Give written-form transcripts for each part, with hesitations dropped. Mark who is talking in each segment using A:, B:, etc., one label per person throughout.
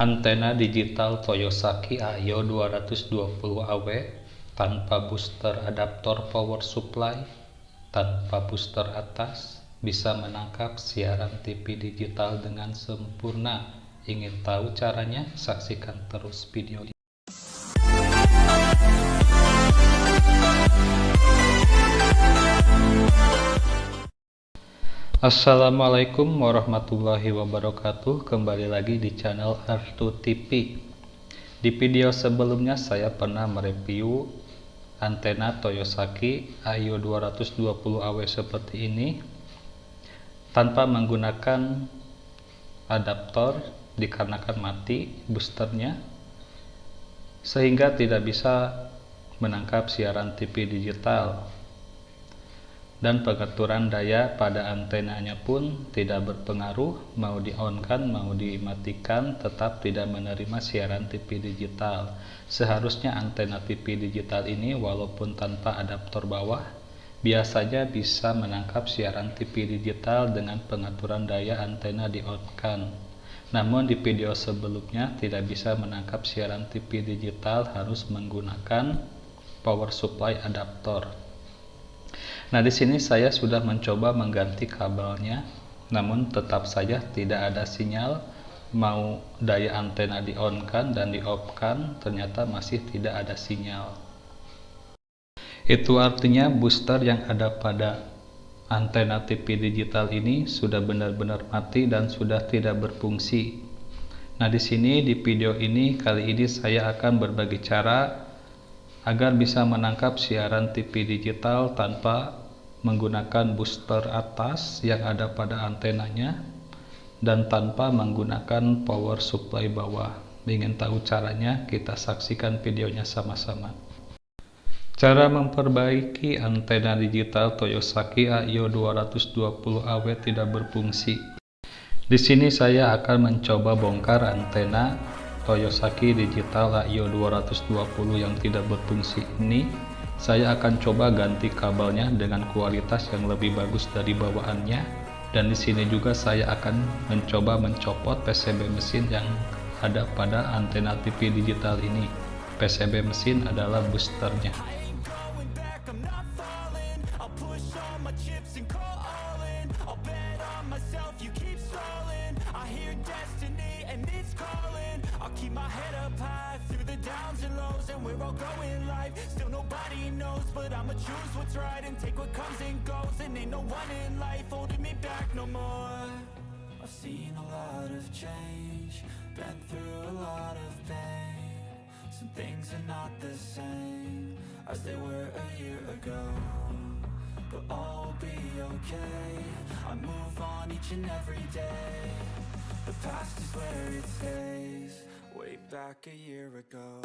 A: Antena digital Toyosaki Ayo 220AW tanpa booster adaptor power supply, tanpa booster atas, bisa menangkap siaran TV digital dengan sempurna. Ingin tahu caranya? Saksikan terus video ini. Assalamualaikum warahmatullahi wabarakatuh. Kembali lagi di channel Artu TV. Di video sebelumnya saya pernah mereview antena Toyosaki Ayo 220AW seperti ini tanpa menggunakan adaptor dikarenakan mati boosternya, sehingga tidak bisa menangkap siaran TV digital. Dan pengaturan daya pada antenanya pun tidak berpengaruh, mau di-on-kan mau dimatikan tetap tidak menerima siaran TV digital. Seharusnya antena TV digital ini walaupun tanpa adaptor bawah biasanya bisa menangkap siaran TV digital dengan pengaturan daya antena di-on-kan. Namun di video sebelumnya tidak bisa menangkap siaran TV digital, harus menggunakan power supply adaptor. Nah, di sini saya sudah mencoba mengganti kabelnya, namun tetap saja tidak ada sinyal. Mau daya antena di-on-kan dan di-off-kan, ternyata masih tidak ada sinyal. Itu artinya booster yang ada pada antena TV digital ini sudah benar-benar mati dan sudah tidak berfungsi. Nah, di sini di video ini kali ini saya akan berbagi cara agar bisa menangkap siaran TV digital tanpa menggunakan booster atas yang ada pada antenanya dan tanpa menggunakan power supply bawah. Ingin tahu caranya? Kita saksikan videonya sama-sama. Cara memperbaiki antena digital Toyosaki Ayo 220AW tidak berfungsi. Di sini saya akan mencoba bongkar antena Toyosaki digital Ayo 220 yang tidak berfungsi ini. Saya akan coba ganti kabelnya dengan kualitas yang lebih bagus dari bawaannya, dan di sini juga saya akan mencoba mencopot PCB mesin yang ada pada antena TV digital ini. PCB mesin adalah boosternya.
B: But I'ma choose what's right and take what comes and goes, and ain't no one in life holding me back no more. I've seen a lot of change, been through a lot of pain. Some things are not the same as they were a year ago, but all will be okay. I move on each and every day. The past is where it stays, way back a year ago.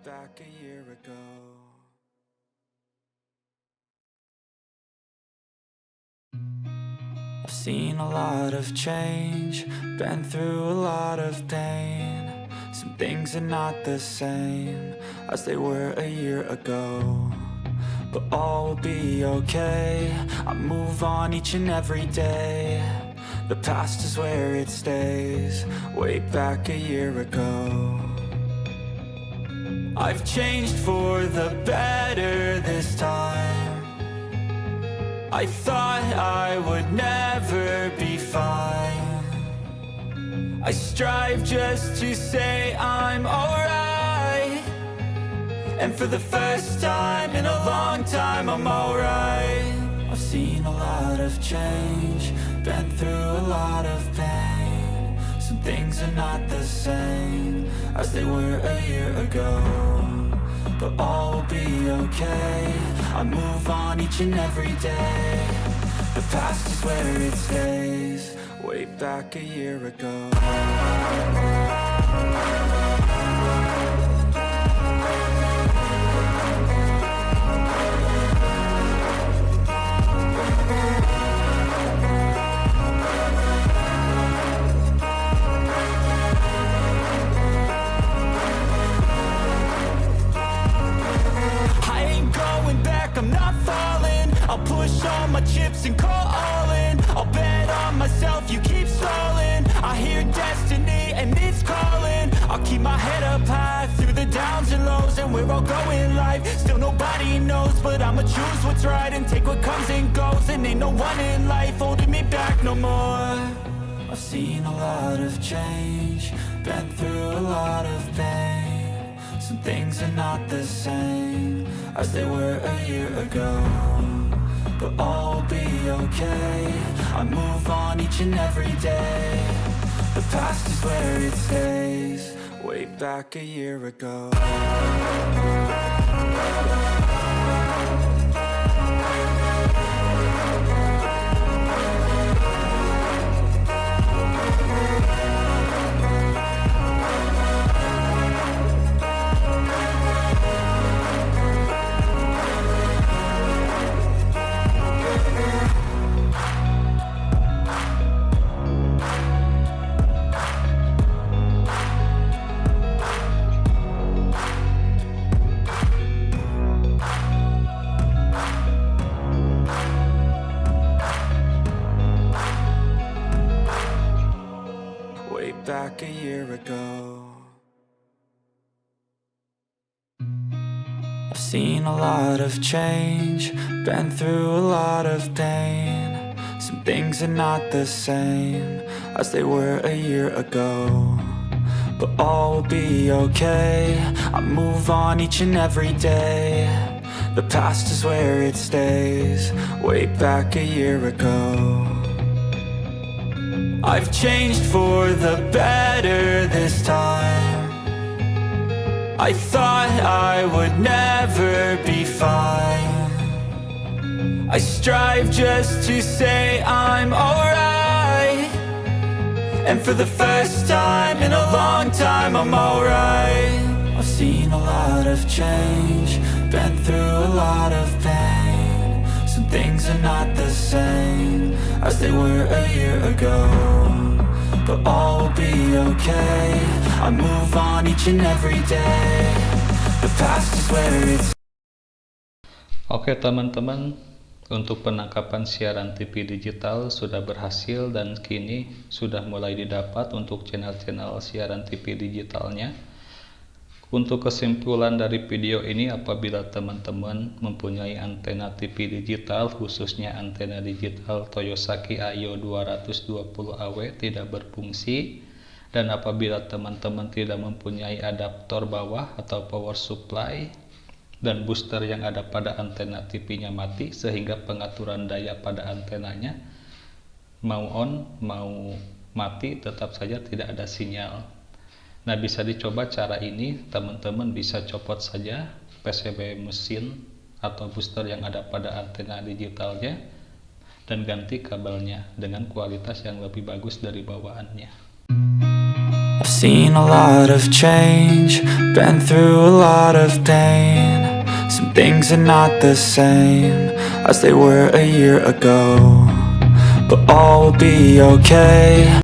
B: Back a year ago. I've seen a lot of change, been through a lot of pain. Some things are not the same as they were a year ago, but all will be okay. I move on each and every day. The past is where it stays, way back a year ago. I've changed for the better this time. I thought I would never be fine. I strive just to say I'm alright, and for the first time in a long time I'm alright. I've seen a lot of change, been through a lot of pain. Some things are not the same as they were a year ago, but all will be okay. I move on each and every day. The past is where it stays. Way back a year ago. I'll push all my chips and call all in. I'll bet on myself, you keep stalling. I hear destiny and it's calling. I'll keep my head up high through the downs and lows. And we're all going life, still nobody knows. But I'ma choose what's right and take what comes and goes. And ain't no one in life holding me back no more. I've seen a lot of change, been through a lot of pain. Some things are not the same as they were a year ago, but all will be okay. I move on each and every day. The past is where it stays. Way back a year ago. Back a year ago. I've seen a lot of change, been through a lot of pain. Some things are not the same as they were a year ago, but all will be okay. I move on each and every day. The past is where it stays. Way back a year ago. I've changed for the better this time. I thought I would never be fine. I strive just to say I'm alright. And for the first time in a long time I'm alright. I've seen a lot of change, been through a lot of pain. Some things are not the same as they were a year ago, but all will be okay. I move on each and every day. The past is where it's.
A: Oke teman-teman, untuk penangkapan siaran TV digital sudah berhasil dan kini sudah mulai didapat untuk channel-channel siaran TV digitalnya. Untuk kesimpulan dari video ini, apabila teman-teman mempunyai antena TV digital, khususnya antena digital Toyosaki Aiyo 220AW tidak berfungsi, dan apabila teman-teman tidak mempunyai adaptor bawah atau power supply, dan booster yang ada pada antena TV-nya mati, sehingga pengaturan daya pada antenanya mau on, mau mati, tetap saja tidak ada sinyal. Nah, bisa dicoba cara ini, teman-teman bisa copot saja PCB mesin atau booster yang ada pada antena digitalnya dan ganti kabelnya dengan kualitas yang lebih bagus dari bawaannya.
B: I've seen a lot of change, been through a lot of pain. Some things are not the same as they were a year ago, but all will be okay.